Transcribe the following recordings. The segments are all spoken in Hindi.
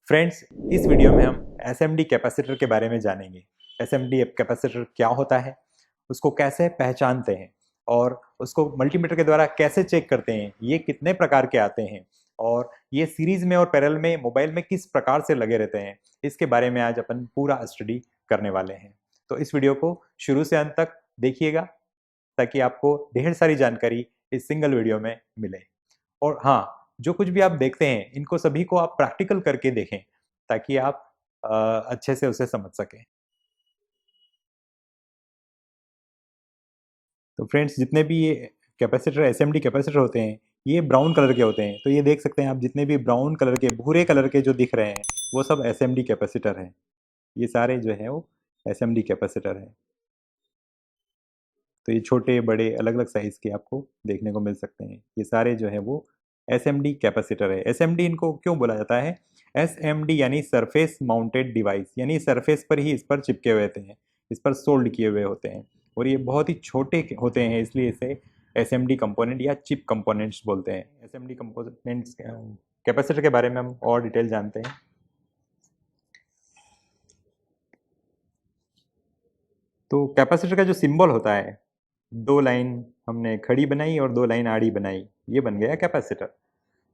फ्रेंड्स, इस वीडियो में हम एसएमडी कैपेसिटर के बारे में जानेंगे। एसएमडी कैपेसिटर क्या होता है, उसको कैसे पहचानते हैं और उसको मल्टीमीटर के द्वारा कैसे चेक करते हैं, ये कितने प्रकार के आते हैं और ये सीरीज में और पैरेलल में मोबाइल में किस प्रकार से लगे रहते हैं, इसके बारे में आज अपन पूरा स्टडी करने वाले हैं। तो इस वीडियो को शुरू से अंत तक देखिएगा ताकि आपको ढेर सारी जानकारी इस सिंगल वीडियो में मिले। और हाँ, जो कुछ भी आप देखते हैं इनको सभी को आप प्रैक्टिकल करके देखें ताकि आप अच्छे से उसे समझ सकें। तो फ्रेंड्स, जितने भी ये कैपेसिटर एसएमडी कैपेसिटर होते हैं ये ब्राउन कलर के होते हैं। तो ये देख सकते हैं आप, जितने भी ब्राउन कलर के भूरे कलर के जो दिख रहे हैं वो सब एसएमडी कैपेसिटर हैं। ये सारे जो है वो एसएमडी कैपेसिटर हैं। तो ये छोटे बड़े अलग अलग साइज के आपको देखने को मिल सकते हैं। ये सारे जो है वो एसएमडी कैपेसिटर है। एसएमडी इनको क्यों बोला जाता है? एसएमडी यानी सरफेस माउंटेड डिवाइस, यानी सरफेस पर ही इस पर चिपके हुए होते हैं, इस पर सोल्ड किए हुए होते हैं और ये बहुत ही छोटे होते हैं, इसलिए इसे एसएमडी कंपोनेंट या चिप कंपोनेंट्स बोलते हैं। एसएमडी कंपोनेंट्स कैपेसिटर के बारे में हम और डिटेल जानते हैं। तो कैपेसिटर का जो सिंबल होता है, दो लाइन हमने खड़ी बनाई और दो लाइन आड़ी बनाई, ये बन गया कैपेसिटर।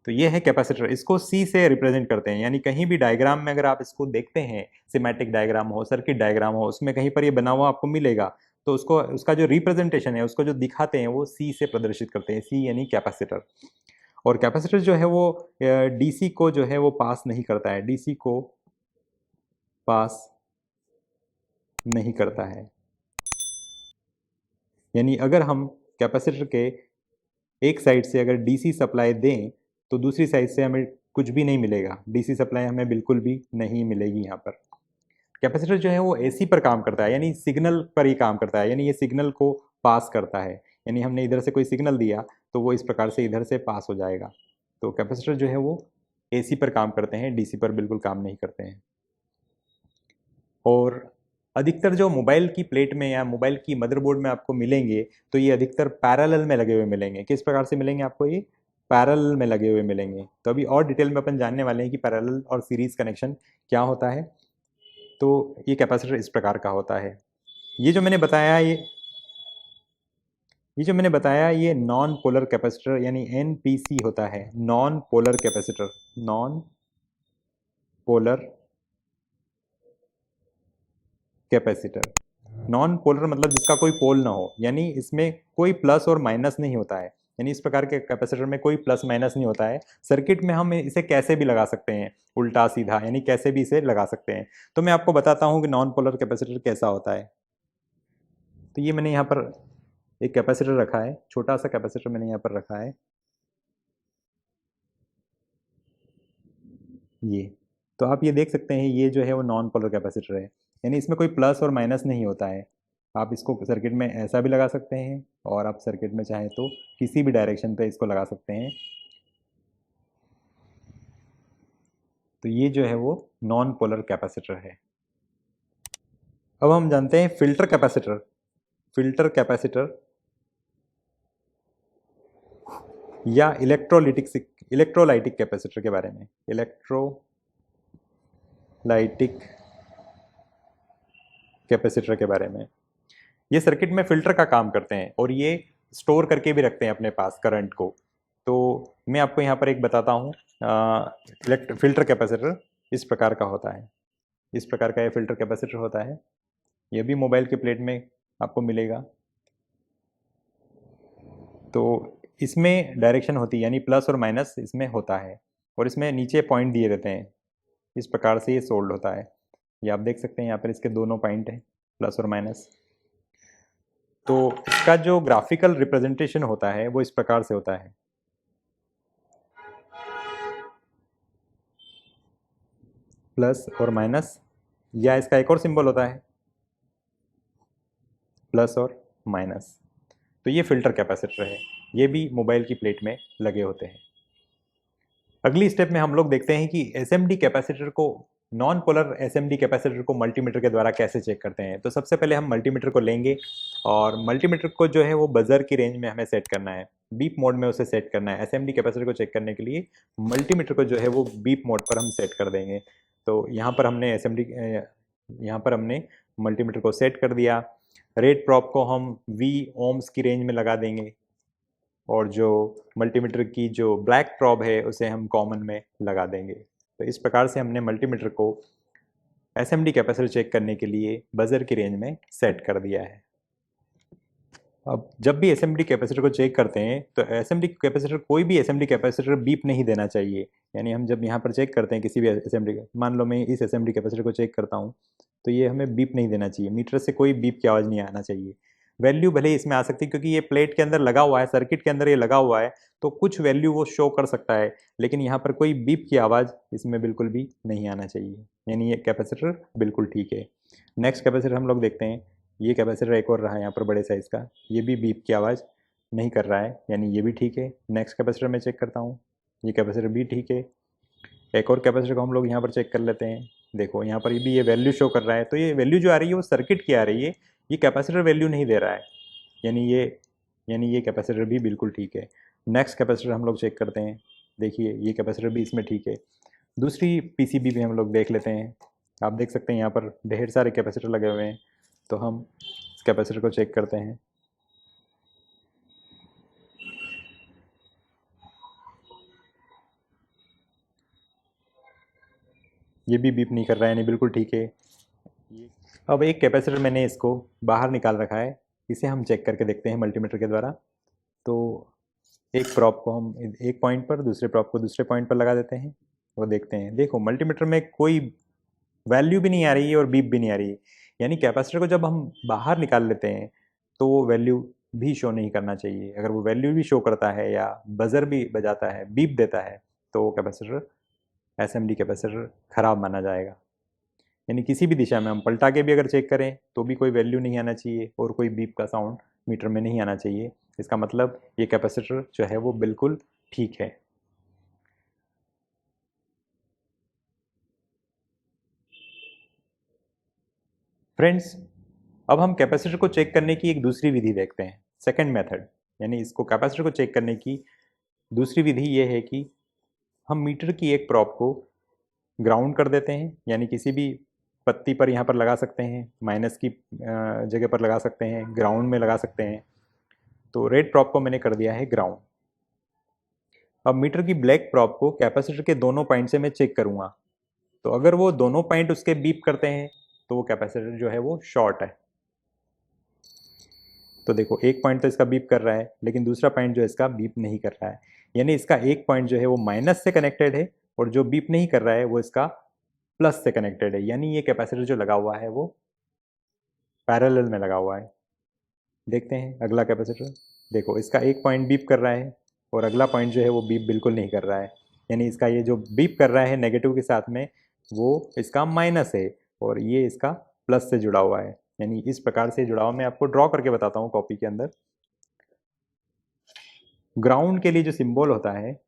तो ये है कैपेसिटर। इसको सी से रिप्रेजेंट करते हैं, यानी कहीं भी डायग्राम में अगर आप इसको देखते हैं, सिमेटिक डायग्राम हो, सर्किट डायग्राम हो, उसमें कहीं पर ये बना हुआ आपको मिलेगा, तो उसको उसका जो रिप्रेजेंटेशन है, उसको जो दिखाते हैं वो सी से प्रदर्शित करते हैं। सी यानी कैपेसिटर। और कैपेसिटर जो है वो डीसी को जो है वो पास नहीं करता है, डीसी को पास नहीं करता है। यानी अगर हम कैपेसिटर के एक साइड से अगर डीसी सप्लाई दें तो दूसरी साइड से हमें कुछ भी नहीं मिलेगा, डीसी सप्लाई हमें बिल्कुल भी नहीं मिलेगी। यहाँ पर कैपेसिटर जो है वो एसी पर काम करता है, यानी सिग्नल पर ही काम करता है, यानी ये सिग्नल को पास करता है। यानी हमने इधर से कोई सिग्नल दिया तो वो इस प्रकार से इधर से पास हो जाएगा। तो कैपेसिटर जो है वो एसी पर काम करते हैं, डीसी पर बिल्कुल काम नहीं करते हैं। और अधिकतर जो मोबाइल की प्लेट में या मोबाइल की मदरबोर्ड में आपको मिलेंगे तो ये अधिकतर पैरेलल में लगे हुए मिलेंगे। किस प्रकार से मिलेंगे आपको? ये पैरेलल में लगे हुए मिलेंगे। तो अभी और डिटेल में अपन जानने वाले हैं कि पैरेलल और सीरीज कनेक्शन क्या होता है। तो ये कैपेसिटर इस प्रकार का होता है। ये जो मैंने बताया ये नॉन पोलर कैपेसिटर यानी एनपीसी होता है। Non polar capacitor, non polar capacitor. Non polar मतलब जिसका कोई पोल ना हो, यानी इसमें कोई प्लस और माइनस नहीं होता है। यानी इस प्रकार के कैपेसिटर में कोई प्लस माइनस नहीं होता है। सर्किट में हम इसे कैसे भी लगा सकते हैं, उल्टा सीधा, यानी कैसे भी इसे लगा सकते हैं। तो मैं आपको बताता हूं कि नॉन पोलर कैपेसिटर कैसा होता है। तो ये मैंने यहाँ पर एक कैपेसिटर रखा है, छोटा सा कैपेसिटर मैंने यहाँ पर रखा है। ये तो आप ये देख सकते हैं, ये जो है वो नॉन पोलर कैपेसिटर है, यानी इसमें कोई प्लस और माइनस नहीं होता है। आप इसको सर्किट में ऐसा भी लगा सकते हैं और आप सर्किट में चाहें तो किसी भी डायरेक्शन पे इसको लगा सकते हैं। तो ये जो है वो नॉन पोलर कैपेसिटर है। अब हम जानते हैं फिल्टर कैपेसिटर। फिल्टर कैपेसिटर या इलेक्ट्रोलाइटिक कैपेसिटर के बारे में। इलेक्ट्रोलाइटिक कैपेसिटर के बारे में, ये सर्किट में फिल्टर का काम करते हैं और ये स्टोर करके भी रखते हैं अपने पास करंट को। तो मैं आपको यहाँ पर एक बताता हूँ। फिल्टर कैपेसिटर इस प्रकार का होता है। इस प्रकार का ये फिल्टर कैपेसिटर होता है। ये भी मोबाइल के प्लेट में आपको मिलेगा। तो इसमें डायरेक्शन होती है, यानी प्लस और माइनस इसमें होता है और इसमें नीचे पॉइंट दिए रहते हैं। इस प्रकार से ये सोल्ड होता है। ये आप देख सकते हैं यहाँ पर इसके दोनों पॉइंट हैं, प्लस और माइनस। तो इसका जो ग्राफिकल रिप्रेजेंटेशन होता है वो इस प्रकार से होता है। प्लस और माइनस, या इसका एक और सिंबल होता है प्लस और माइनस। तो ये फिल्टर कैपेसिटर है, ये भी मोबाइल की प्लेट में लगे होते हैं। अगली स्टेप में हम लोग देखते हैं कि एसएमडी कैपेसिटर को, नॉन पोलर एसएमडी कैपेसिटर को मल्टीमीटर के द्वारा कैसे चेक करते हैं। तो सबसे पहले हम मल्टीमीटर को लेंगे और मल्टीमीटर को जो है वो बजर की रेंज में हमें सेट करना है, बीप मोड में उसे सेट करना है। एसएमडी कैपेसिटर को चेक करने के लिए मल्टीमीटर को जो है वो बीप मोड पर हम सेट कर देंगे। तो यहाँ पर हमने यहाँ पर हमने मल्टीमीटर को सेट कर दिया। रेट प्रॉब को हम V ओम्स की रेंज में लगा देंगे और जो मल्टीमीटर की जो ब्लैक प्रॉब है उसे हम कॉमन में लगा देंगे। तो इस प्रकार से हमने मल्टीमीटर को SMD कैपेसिटर चेक करने के लिए बजर की रेंज में सेट कर दिया है। अब जब भी SMD कैपेसिटर को चेक करते हैं तो SMD कैपेसिटर, कोई भी SMD कैपेसिटर बीप नहीं देना चाहिए। यानी हम जब यहाँ पर चेक करते हैं किसी भी SMD, मान लो मैं इस SMD कैपेसिटर को चेक करता हूँ, तो ये हमें बीप नहीं देना चाहिए। मीटर से कोई बीप की आवाज़ नहीं आना चाहिए। वैल्यू भले ही इसमें आ सकती है क्योंकि ये प्लेट के अंदर लगा हुआ है, सर्किट के अंदर ये लगा हुआ है, तो कुछ वैल्यू वो शो कर सकता है, लेकिन यहाँ पर कोई बीप की आवाज़ इसमें बिल्कुल भी नहीं आना चाहिए। यानी ये कैपेसिटर बिल्कुल ठीक है। नेक्स्ट कैपेसिटर हम लोग देखते हैं। ये कैपेसिटर एक और रहा यहाँ पर बड़े साइज़ का, ये भी बीप की आवाज़ नहीं कर रहा है, यानी ये भी ठीक है। नेक्स्ट कैपेसिटर मैं चेक करता हूँ, ये कैपेसिटर भी ठीक है। एक और कैपेसिटर को हम लोग यहाँ पर चेक कर लेते हैं। देखो यहाँ पर भी ये वैल्यू शो कर रहा है, तो ये वैल्यू जो आ रही है वो सर्किट की आ रही है, ये कैपेसिटर वैल्यू नहीं दे रहा है। यानी ये कैपेसिटर भी बिल्कुल ठीक है। नेक्स्ट कैपेसिटर हम लोग चेक करते हैं। देखिए ये कैपेसिटर भी इसमें ठीक है। दूसरी PCB भी हम लोग देख लेते हैं। आप देख सकते हैं यहाँ पर ढेर सारे कैपेसिटर लगे हुए हैं, तो हम इस कैपेसिटर को चेक करते हैं। ये भी बीप नहीं कर रहा है, यानी बिल्कुल ठीक है। अब एक कैपेसिटर मैंने इसको बाहर निकाल रखा है, इसे हम चेक करके देखते हैं मल्टीमीटर के द्वारा। तो एक प्रॉप को हम एक पॉइंट पर, दूसरे प्रॉप को दूसरे पॉइंट पर लगा देते हैं और देखते हैं। देखो मल्टीमीटर में कोई वैल्यू भी नहीं आ रही है और बीप भी नहीं आ रही है। यानी कैपेसिटर को जब हम बाहर निकाल लेते हैं तो वो वैल्यू भी शो नहीं करना चाहिए। अगर वो वैल्यू भी शो करता है या बजर भी बजाता है, बीप देता है, तो वो कैपेसिटर, SMD कैपेसिटर खराब माना जाएगा। यानी किसी भी दिशा में हम पलटा के भी अगर चेक करें तो भी कोई वैल्यू नहीं आना चाहिए और कोई बीप का साउंड मीटर में नहीं आना चाहिए। इसका मतलब ये कैपेसिटर जो है वो बिल्कुल ठीक है। फ्रेंड्स, अब हम कैपेसिटर को चेक करने की एक दूसरी विधि देखते हैं, सेकंड मेथड। यानी इसको कैपेसिटर को चेक करने की दूसरी विधि ये है कि हम मीटर की एक प्रॉब को ग्राउंड कर देते हैं, यानी किसी भी पत्ती पर यहाँ पर लगा सकते हैं, माइनस की जगह पर लगा सकते हैं, ग्राउंड में लगा सकते हैं। तो रेड प्रॉब को मैंने कर दिया है ग्राउंड। अब मीटर की ब्लैक प्रॉब को कैपेसिटर के दोनों पॉइंट से मैं चेक करूंगा। तो अगर वो दोनों पॉइंट उसके बीप करते हैं तो वो कैपेसिटर जो है वो शॉर्ट है। तो देखो एक पॉइंट तो इसका बीप कर रहा है, लेकिन दूसरा पॉइंट जो है इसका बीप नहीं कर रहा है। यानी इसका एक पॉइंट जो है वो माइनस से कनेक्टेड है और जो बीप नहीं कर रहा है वो इसका प्लस से कनेक्टेड है। यानी ये कैपेसिटर जो लगा हुआ है वो पैरेलल में लगा हुआ है। देखते हैं अगला कैपेसिटर। देखो इसका एक पॉइंट बीप कर रहा है और अगला पॉइंट जो है वो बीप बिल्कुल नहीं कर रहा है। यानी इसका ये जो बीप कर रहा है नेगेटिव के साथ में, वो इसका माइनस है और ये इसका प्लस से जुड़ा हुआ है। यानी इस प्रकार से जुड़ाव मैं आपको ड्रॉ करके बताता हूँ कॉपी के अंदर। ग्राउंड के लिए जो सिंबल होता है,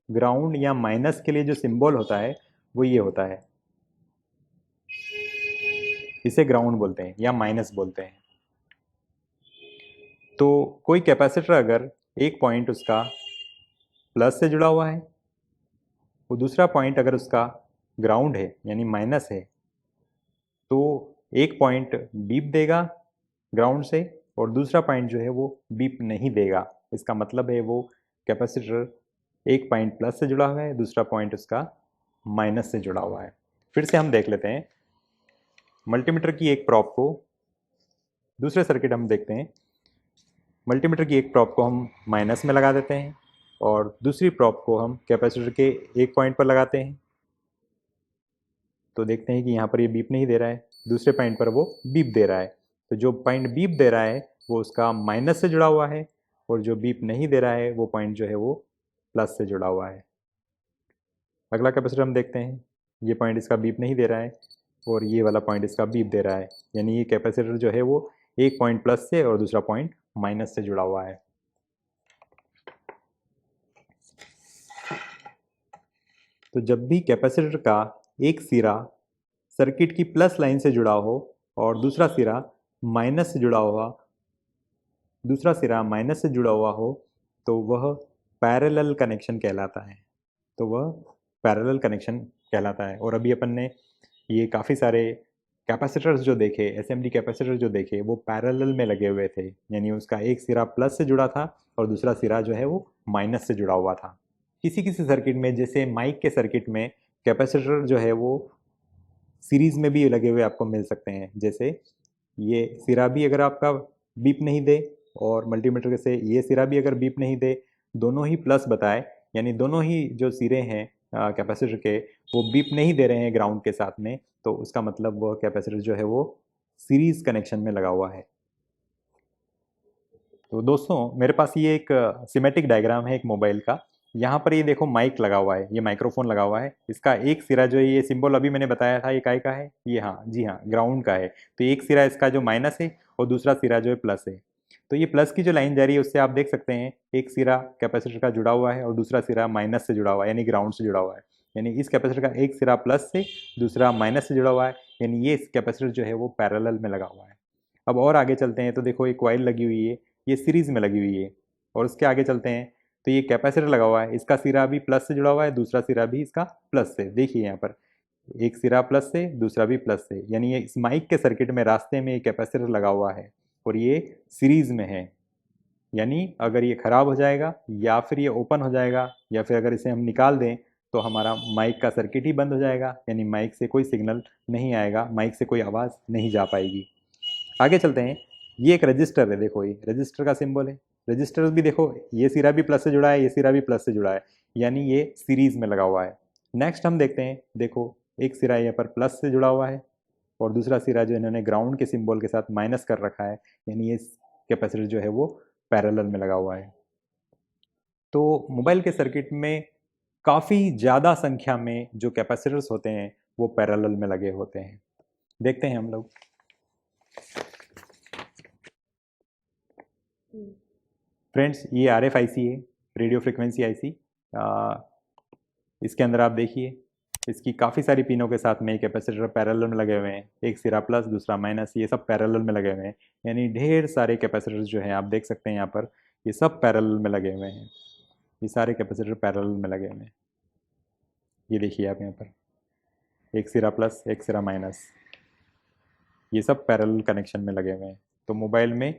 ग्राउंड या माइनस के लिए जो सिंबल होता है वो ये होता है, इसे ग्राउंड बोलते हैं या माइनस बोलते हैं। तो कोई कैपेसिटर अगर एक पॉइंट उसका प्लस से जुड़ा हुआ है, वो दूसरा पॉइंट अगर उसका ग्राउंड है यानी माइनस है, तो एक पॉइंट बीप देगा ग्राउंड से और दूसरा पॉइंट जो है वो बीप नहीं देगा। इसका मतलब है वो कैपेसिटर एक पॉइंट प्लस से जुड़ा हुआ है, दूसरा पॉइंट उसका माइनस से जुड़ा हुआ है। फिर से हम देख लेते हैं मल्टीमीटर की एक प्रॉब को, दूसरे सर्किट हम देखते हैं। मल्टीमीटर की एक प्रॉब को हम माइनस में लगा देते हैं और दूसरी प्रॉब को हम कैपेसिटर के एक पॉइंट पर लगाते हैं। तो देखते हैं कि यहाँ पर ये बीप नहीं दे रहा है, दूसरे पॉइंट पर वो बीप दे रहा है। तो जो पॉइंट बीप दे रहा है वो उसका माइनस से जुड़ा हुआ है और जो बीप नहीं दे रहा है वो पॉइंट जो है वो प्लस से जुड़ा हुआ है। अगला कैपेसिटर हम देखते हैं। ये पॉइंट इसका बीप नहीं दे रहा है और ये वाला पॉइंट इसका बीप दे रहा है। यानी ये कैपेसिटर जो है वो एक पॉइंट प्लस से और दूसरा पॉइंट माइनस से जुड़ा हुआ है। तो जब भी कैपेसिटर का एक सिरा सर्किट की प्लस लाइन से जुड़ा हो और दूसरा सिरा माइनस से जुड़ा हो, तो वह पैरेलल कनेक्शन कहलाता है। तो वह पैरेलल कनेक्शन कहलाता है। और अभी अपन ने ये काफ़ी सारे कैपेसिटर्स जो देखे, एसएमडी कैपेसिटर जो देखे, वो पैरेलल में लगे हुए थे, यानी उसका एक सिरा प्लस से जुड़ा था और दूसरा सिरा जो है वो माइनस से जुड़ा हुआ था। किसी किसी सर्किट में, जैसे माइक के सर्किट में, कैपेसिटर जो है वो सीरीज में भी लगे हुए आपको मिल सकते हैं। जैसे ये सिरा भी अगर आपका बीप नहीं दे और मल्टीमीटर से ये सिरा भी अगर बीप नहीं दे, दोनों ही प्लस बताए, यानी दोनों ही जो सिरे हैं कैपेसिटर के वो बीप नहीं दे रहे हैं ग्राउंड के साथ में, तो उसका मतलब वो कैपेसिटर जो है वो सीरीज कनेक्शन में लगा हुआ है। तो दोस्तों मेरे पास ये एक सिमेटिक डायग्राम है एक मोबाइल का। यहाँ पर ये देखो माइक लगा हुआ है, ये माइक्रोफोन लगा हुआ है। इसका एक सिरा जो है, ये सिंबल अभी मैंने बताया था, ये काय का है, ये हाँ जी हाँ ग्राउंड का है। तो एक सिरा इसका जो माइनस है और दूसरा सिरा जो है प्लस है। तो ये प्लस की जो लाइन जा रही है उससे आप देख सकते हैं एक सिरा कैपेसिटर का जुड़ा हुआ है और दूसरा सिरा माइनस से जुड़ा हुआ है, यानी ग्राउंड से जुड़ा हुआ है। यानी इस कैपेसिटर का एक सिरा प्लस से, दूसरा माइनस से जुड़ा हुआ है, यानी ये कैपेसिटर जो है वो पैरेलल में लगा हुआ है। अब और आगे चलते हैं तो देखो एक कॉइल लगी हुई है, ये सीरीज में लगी हुई है। और उसके आगे चलते हैं तो ये कैपेसिटर लगा हुआ है, इसका सिरा भी प्लस से जुड़ा हुआ है, दूसरा सिरा भी इसका प्लस से। देखिए यहाँ पर एक सिरा प्लस से, दूसरा भी प्लस से, यानी ये इस माइक के सर्किट में रास्ते में ये कैपेसिटर लगा हुआ है और ये सीरीज में है। यानी अगर ये खराब हो जाएगा या फिर ये ओपन हो जाएगा या फिर अगर इसे हम निकाल दें तो हमारा माइक का सर्किट ही बंद हो जाएगा, यानी माइक से कोई सिग्नल नहीं आएगा, माइक से कोई आवाज़ नहीं जा पाएगी। आगे चलते हैं। ये एक रजिस्टर है, देखो ये रजिस्टर का सिंबल है। रजिस्टर भी देखो, ये सिरा भी प्लस से जुड़ा है, ये सिरा भी प्लस से जुड़ा है, यानी ये सीरीज में लगा हुआ है। नेक्स्ट हम देखते हैं, देखो एक सिरा यहाँ पर प्लस से जुड़ा हुआ है और दूसरा सिरा जो इन्होंने ग्राउंड के सिंबल के साथ माइनस कर रखा है, यानी ये कैपेसिटर जो है वो पैरेलल में लगा हुआ है। तो मोबाइल के सर्किट में काफ़ी ज़्यादा संख्या में जो कैपेसिटर्स होते हैं वो पैरेलल में लगे होते हैं। देखते हैं हम लोग। फ्रेंड्स ये RFIC है, रेडियो फ्रिक्वेंसी आईसी। इसके अंदर आप देखिए इसकी काफ़ी सारी पिनों के साथ में कैपेसिटर पैरेलल में लगे हुए हैं, एक सिरा प्लस दूसरा माइनस, ये सब पैरेलल में लगे हुए हैं। यानी ढेर सारे कैपेसिटर्स जो हैं आप देख सकते हैं यहाँ पर, ये सब पैरेलल में लगे हुए हैं। ये सारे कैपेसिटर पैरेलल में लगे हुए हैं। ये देखिए आप यहाँ पर एक सिरा प्लस एक सिरा माइनस, ये सब पैरेलल कनेक्शन में लगे हुए हैं। तो मोबाइल में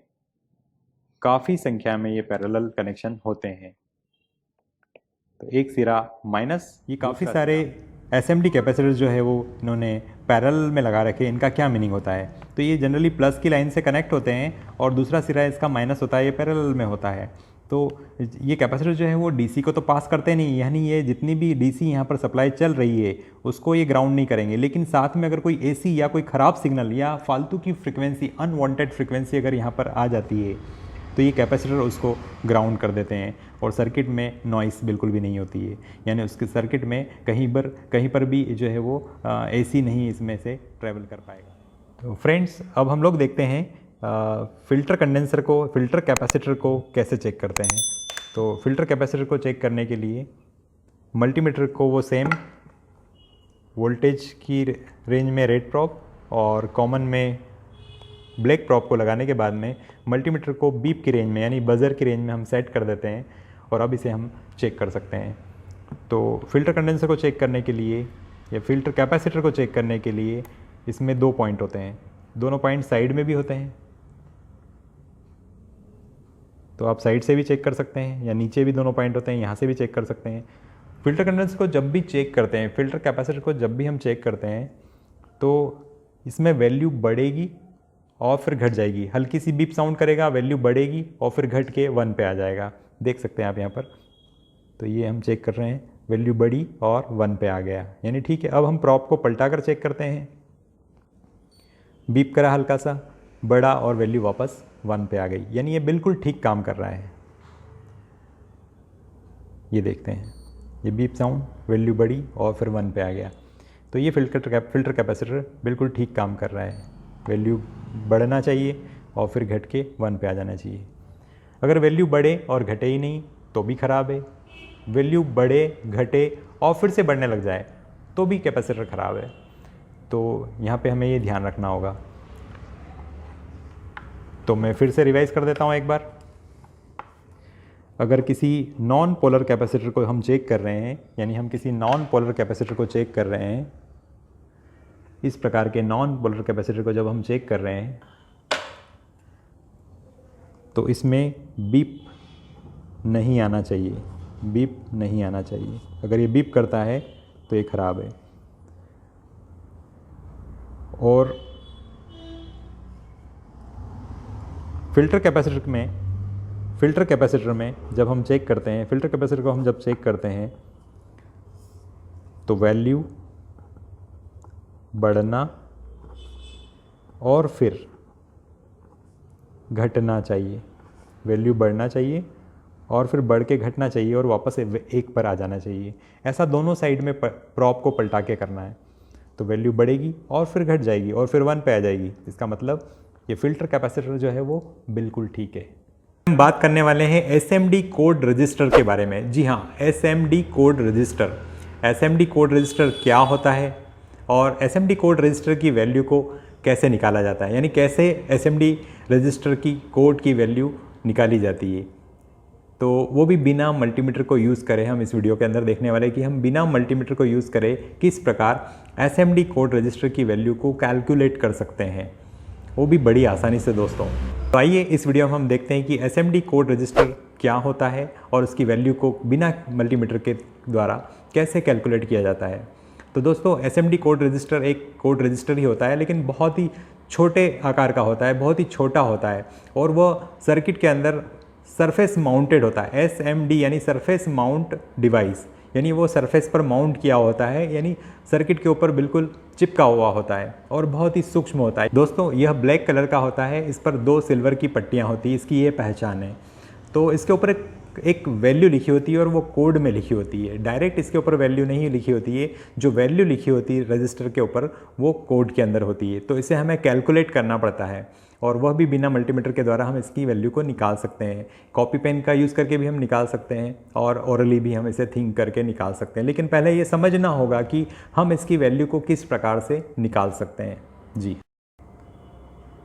काफ़ी संख्या में ये पैरेलल कनेक्शन होते हैं। तो एक सिरा माइनस, ये काफ़ी सारे एसएमडी कैपेसिटर जो है वो इन्होंने पैरेलल में लगा रखे। इनका क्या मीनिंग होता है? तो ये जनरली प्लस की लाइन से कनेक्ट होते हैं और दूसरा सिरा इसका माइनस होता है, ये पैरेलल में होता है। तो ये कैपेसिटर जो है वो डीसी को तो पास करते नहीं, यानी ये जितनी भी डीसी यहाँ पर सप्लाई चल रही है उसको ये ग्राउंड नहीं करेंगे। लेकिन साथ में अगर कोई एसी या कोई ख़राब सिग्नल या फालतू की फ्रिक्वेंसी, अनवांटेड फ्रिक्वेंसी अगर यहाँ पर आ जाती है तो ये कैपेसिटर उसको ग्राउंड कर देते हैं और सर्किट में नॉइस बिल्कुल भी नहीं होती है। यानी उसके सर्किट में कहीं पर भी जो है वो एसी नहीं इसमें से ट्रैवल कर पाएगा। तो फ्रेंड्स अब हम लोग देखते हैं फ़िल्टर कंडेंसर को, फ़िल्टर कैपेसिटर को कैसे चेक करते हैं। तो फ़िल्टर कैपेसिटर को चेक करने के लिए मल्टीमीटर को वो सेम वोल्टेज की रेंज में रेड प्रॉप और कॉमन में ब्लैक प्रॉप को लगाने के बाद में मल्टीमीटर को बीप की रेंज में, यानी बज़र की रेंज में हम सेट कर देते हैं और अब इसे हम चेक कर सकते हैं। तो फ़िल्टर कंडेंसर को चेक करने के लिए या फ़िल्टर कैपेसिटर को चेक करने के लिए इसमें 2 पॉइंट होते हैं, दोनों पॉइंट साइड में भी होते हैं। तो आप साइड से भी चेक कर सकते हैं या नीचे भी दोनों पॉइंट होते हैं, यहाँ से भी चेक कर सकते हैं। फ़िल्टर कंडेंसर को जब भी चेक करते हैं, फ़िल्टर कैपेसिटर को जब भी हम चेक करते हैं तो इसमें वैल्यू बढ़ेगी और फिर घट जाएगी। हल्की सी बीप साउंड करेगा, वैल्यू बढ़ेगी और फिर घट के 1 पे आ जाएगा। देख सकते हैं आप यहाँ पर। तो ये हम चेक कर रहे हैं, वैल्यू बढ़ी और 1 पे आ गया, यानी ठीक है। अब हम प्रॉप को पलटा कर चेक करते हैं। बीप करा हल्का सा, बढ़ा और वैल्यू वापस 1 पे आ गई, यानी ये बिल्कुल ठीक काम कर रहा है। ये देखते हैं, ये बीप साउंड, वैल्यू बढ़ी और फिर 1 पे आ गया। तो ये फ़िल्टर कैपेसिटर बिल्कुल ठीक काम कर रहा है। वैल्यू बढ़ना चाहिए और फिर घट के 1 पे आ जाना चाहिए। अगर वैल्यू बढ़े और घटे ही नहीं तो भी ख़राब है। वैल्यू बढ़े, घटे और फिर से बढ़ने लग जाए तो भी कैपेसिटर ख़राब है। तो यहाँ पे हमें ये ध्यान रखना होगा। तो मैं फिर से रिवाइज़ कर देता हूँ एक बार। अगर किसी नॉन पोलर कैपेसिटर को हम चेक कर रहे हैं, यानी हम किसी नॉन पोलर कैपेसिटर को चेक कर रहे हैं, इस प्रकार के नॉन पोलर कैपेसिटर को जब हम चेक कर रहे हैं तो इसमें बीप नहीं आना चाहिए, बीप नहीं आना चाहिए। अगर ये बीप करता है तो ये ख़राब है। और फ़िल्टर कैपेसिटर में जब हम चेक करते हैं, फ़िल्टर कैपेसिटर को हम जब चेक करते हैं तो वैल्यू बढ़ना और फिर घटना चाहिए, वैल्यू बढ़ना चाहिए और फिर बढ़ के घटना चाहिए और वापस एक पर आ जाना चाहिए। ऐसा दोनों साइड में प्रॉप को पलटा के करना है। तो वैल्यू बढ़ेगी और फिर घट जाएगी और फिर 1 पे आ जाएगी। इसका मतलब ये फ़िल्टर कैपेसिटर जो है वो बिल्कुल ठीक है। हम बात करने वाले हैं एसएमडी कोड रजिस्टर के बारे में। जी हाँ, SMD code register. SMD code register क्या होता है और एसएमडी कोड रजिस्टर की वैल्यू को कैसे निकाला जाता है, यानी कैसे एसएमडी रजिस्टर की कोड की वैल्यू निकाली जाती है, तो वो भी बिना मल्टीमीटर को यूज़ करें। हम इस वीडियो के अंदर देखने वाले कि हम बिना मल्टीमीटर को यूज़ करें किस प्रकार एसएमडी कोड रजिस्टर की वैल्यू को कैलकुलेट कर सकते हैं, वो भी बड़ी आसानी से दोस्तों। तो आइए इस वीडियो में हम देखते हैं कि एसएमडी कोड रजिस्टर क्या होता है और उसकी वैल्यू को बिना मल्टीमीटर के द्वारा कैसे कैलकुलेट किया जाता है। तो दोस्तों, एसएमडी कोड रजिस्टर एक कोड रजिस्टर ही होता है, लेकिन बहुत ही छोटे आकार का होता है, बहुत ही छोटा होता है और वह सर्किट के अंदर सरफेस माउंटेड होता है। एसएमडी यानी सरफेस माउंट डिवाइस, यानी वो सरफेस पर माउंट किया होता है, यानी सर्किट के ऊपर बिल्कुल चिपका हुआ होता है और बहुत ही सूक्ष्म होता है। दोस्तों, यह ब्लैक कलर का होता है, इस पर 2 सिल्वर की पट्टियाँ होती हैं, इसकी ये पहचान है। तो इसके ऊपर एक वैल्यू लिखी होती है और वो कोड में लिखी होती है। डायरेक्ट इसके ऊपर वैल्यू नहीं लिखी होती है, जो वैल्यू लिखी होती है रजिस्टर के ऊपर वो कोड के अंदर होती है। तो इसे हमें कैलकुलेट करना पड़ता है और वह भी बिना मल्टीमीटर के द्वारा हम इसकी वैल्यू को निकाल सकते हैं। कॉपी पेन का यूज़ करके भी हम निकाल सकते हैं और ओरली भी हम इसे थिंक करके निकाल सकते हैं, लेकिन पहले ये समझना होगा कि हम इसकी वैल्यू को किस प्रकार से निकाल सकते हैं। जी,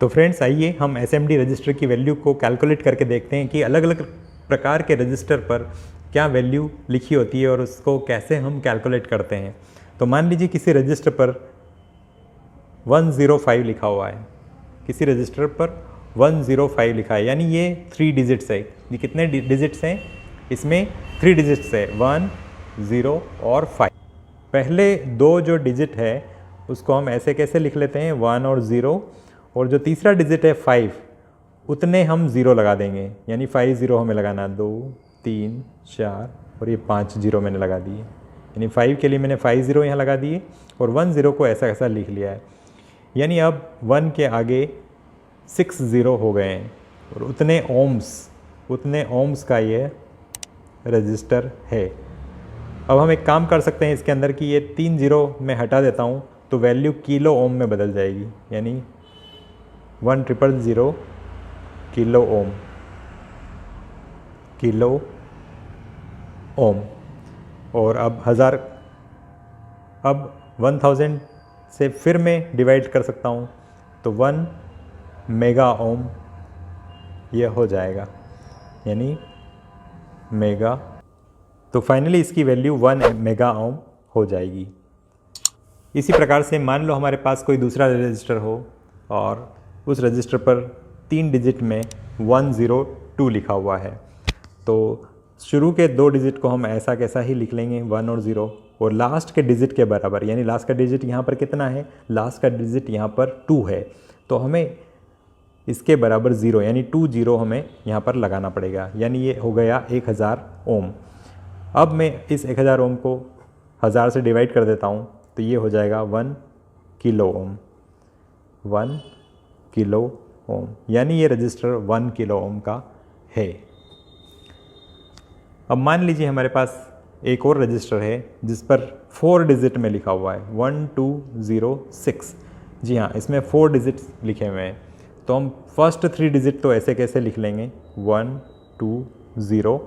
तो फ्रेंड्स, आइए हम एसएमडी रजिस्टर की वैल्यू को कैलकुलेट करके देखते हैं कि अलग अलग प्रकार के रजिस्टर पर क्या वैल्यू लिखी होती है और उसको कैसे हम कैलकुलेट करते हैं। तो मान लीजिए किसी रजिस्टर पर 105 लिखा हुआ है, किसी रजिस्टर पर 105 लिखा है, यानी ये 3 डिजिट्स है। ये कितने डिजिट्स हैं? इसमें 3 डिजिट्स है, 1, 0 और 5। पहले 2 जो डिजिट है उसको हम ऐसे कैसे लिख लेते हैं, 1 और 0, और जो तीसरा डिजिट है 5, उतने हम 0 लगा देंगे, यानी 5 0 हमें लगाना, 2, 3, 4 और ये 5 0 मैंने लगा दिए, यानी 5 के लिए मैंने 5 0 यहाँ लगा दिए और 1 0 को ऐसा ऐसा लिख लिया है। यानी अब 1 के आगे 6 0 हो गए हैं और उतने ओम्स का ये रजिस्टर है। अब हम एक काम कर सकते हैं इसके अंदर कि ये 3 0 मैं हटा देता हूँ तो वैल्यू किलो ओम में बदल जाएगी, यानी 1000 किलो ओम। और अब 1000 से फिर मैं डिवाइड कर सकता हूँ तो 1 मेगा ओम यह हो जाएगा, यानी मेगा। तो फाइनली इसकी वैल्यू 1 मेगा ओम हो जाएगी। इसी प्रकार से मान लो हमारे पास कोई दूसरा रजिस्टर हो और उस रजिस्टर पर 3 डिजिट में 102 लिखा हुआ है, तो शुरू के 2 डिजिट को हम ऐसा कैसा ही लिख लेंगे, 1 और 0, और लास्ट के डिजिट के बराबर, यानी लास्ट का डिजिट यहाँ पर कितना है, लास्ट का डिजिट यहाँ पर 2 है, तो हमें इसके बराबर 0 यानी 2 0 हमें यहाँ पर लगाना पड़ेगा, यानी ये हो गया 1000 ओम। अब मैं इस 1000 ओम को 1000 से डिवाइड कर देता हूँ तो ये हो जाएगा 1 किलो ओम, 1 किलो ओम, यानी ये रजिस्टर 1 किलो ओम का है। अब मान लीजिए हमारे पास एक और रजिस्टर है जिस पर 4 डिजिट में लिखा हुआ है 1206। जी हाँ, इसमें 4 डिजिट्स लिखे हुए हैं, तो हम फर्स्ट 3 डिजिट तो ऐसे कैसे लिख लेंगे, 1 2 0,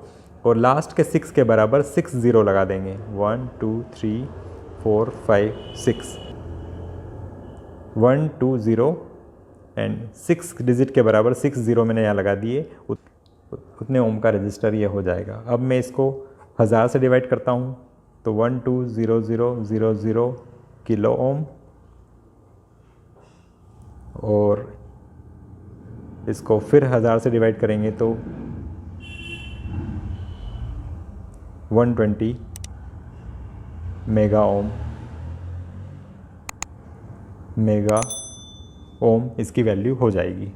और लास्ट के 6 के बराबर 6 0 लगा देंगे, 1 2 3 4 5 6, 1 2 0 एंड 6 डिजिट के बराबर 6 0 मैंने यहाँ लगा दिए। उतने ओम का रजिस्टर ये हो जाएगा। अब मैं इसको 1000 से डिवाइड करता हूँ तो 120000 किलो ओम, और इसको फिर 1000 से डिवाइड करेंगे तो 120 मेगा ओम इसकी वैल्यू हो जाएगी।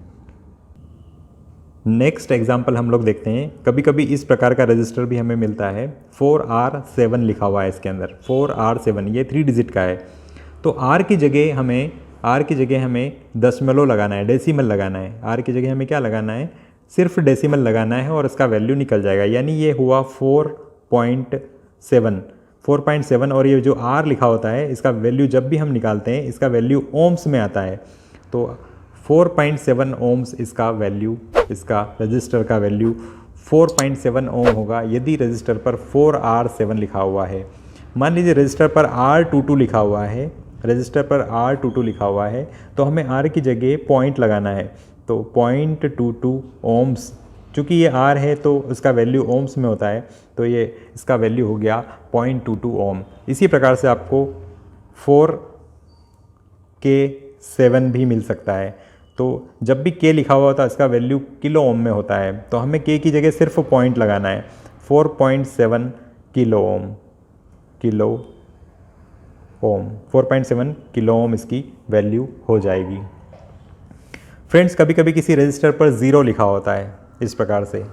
नेक्स्ट एग्जाम्पल हम लोग देखते हैं। कभी कभी इस प्रकार का रजिस्टर भी हमें मिलता है, 4R7 लिखा हुआ है इसके अंदर, 4R7 ये 3 डिजिट का है। तो R की जगह हमें दशमलव लगाना है, डेसिमल लगाना है। R की जगह हमें क्या लगाना है, सिर्फ डेसिमल लगाना है और इसका वैल्यू निकल जाएगा। यानी ये हुआ 4.7 और ये जो R लिखा होता है इसका वैल्यू जब भी हम निकालते हैं इसका वैल्यू ओम्स में आता है। तो 4.7 ओम्स इसका वैल्यू, इसका रजिस्टर का वैल्यू 4.7 ओम होगा यदि रजिस्टर पर 4R7 लिखा हुआ है। मान लीजिए रजिस्टर पर R22 लिखा हुआ है, तो हमें R की जगह पॉइंट लगाना है। तो 0.22 ओम्स, चूँकि ये R है तो उसका वैल्यू ओम्स में होता है, तो ये इसका वैल्यू हो गया 0.22 ओम। इसी प्रकार से आपको 4K7 भी मिल सकता है। तो जब भी K लिखा हुआ होता है इसका वैल्यू किलो ओम में होता है, तो हमें K की जगह सिर्फ पॉइंट लगाना है। 4.7 किलो ओम 4.7 किलो ओम इसकी वैल्यू हो जाएगी। फ्रेंड्स, कभी कभी किसी रजिस्टर पर 0 लिखा होता है, इस प्रकार से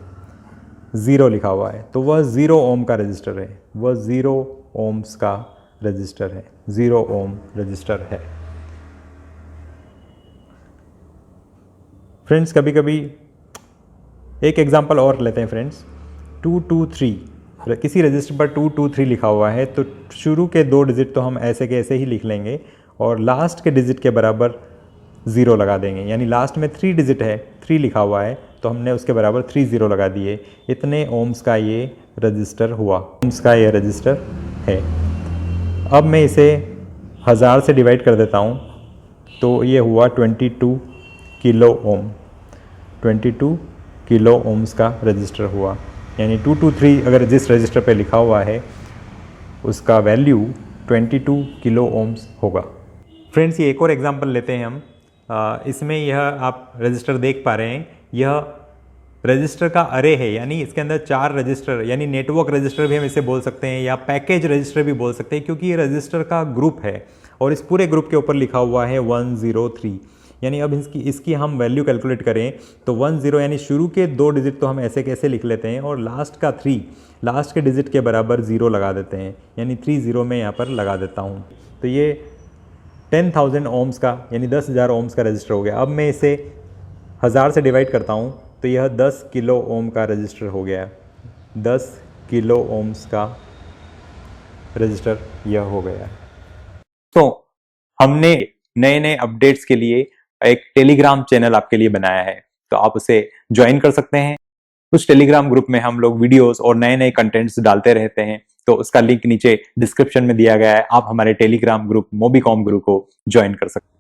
0 लिखा हुआ है, तो वह 0 ओम का रजिस्टर है, वह 0 ओम्स का रजिस्टर है, 0 ओम रजिस्टर है। फ्रेंड्स, कभी कभी एक एग्जांपल और लेते हैं फ्रेंड्स। 223, किसी रजिस्टर पर 223 लिखा हुआ है, तो शुरू के 2 डिजिट तो हम ऐसे के ऐसे ही लिख लेंगे और लास्ट के डिजिट के बराबर 0 लगा देंगे। यानी लास्ट में 3 डिजिट है, 3 लिखा हुआ है, तो हमने उसके बराबर 3 0 लगा दिए। इतने ओम्स का ये रजिस्टर हुआ, ओम्स का ये रजिस्टर है। अब मैं इसे 1000 से डिवाइड कर देता हूँ तो ये हुआ 22 किलो ओम, 22 किलो ओम्स का रजिस्टर हुआ। यानी 223 अगर जिस रजिस्टर पे लिखा हुआ है उसका वैल्यू 22 किलो ओम्स होगा। फ्रेंड्स, ये एक और एग्जांपल लेते हैं हम। इसमें यह आप रजिस्टर देख पा रहे हैं, यह रजिस्टर का अरे है, यानी इसके अंदर 4 रजिस्टर, यानी नेटवर्क रजिस्टर भी हम इसे बोल सकते हैं या पैकेज रजिस्टर भी बोल सकते हैं, क्योंकि ये रजिस्टर का ग्रुप है और इस पूरे ग्रुप के ऊपर लिखा हुआ है 103। यानी अब इसकी हम वैल्यू कैलकुलेट करें तो 10 यानी शुरू के 2 डिजिट तो हम ऐसे कैसे लिख लेते हैं और लास्ट का 3, लास्ट के डिजिट के बराबर 0 लगा देते हैं। यानी 30 मैं यहाँ पर लगा देता हूँ, तो ये 10,000 ओम्स का यानी 10,000 ओम्स का रजिस्टर हो गया। अब मैं इसे 1000 से डिवाइड करता हूँ तो यह 10 किलो ओम का रजिस्टर हो गया। 10 किलो ओम्स का रजिस्टर यह हो गया। तो हमने नए नए अपडेट्स के लिए एक टेलीग्राम चैनल आपके लिए बनाया है, तो आप उसे ज्वाइन कर सकते हैं। उस टेलीग्राम ग्रुप में हम लोग वीडियोस और नए नए कंटेंट्स डालते रहते हैं, तो उसका लिंक नीचे डिस्क्रिप्शन में दिया गया है। आप हमारे टेलीग्राम ग्रुप मोबीकॉम ग्रुप को ज्वाइन कर सकते हैं।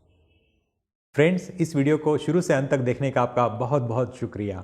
फ्रेंड्स, इस वीडियो को शुरू से अंत तक देखने का आपका बहुत बहुत शुक्रिया।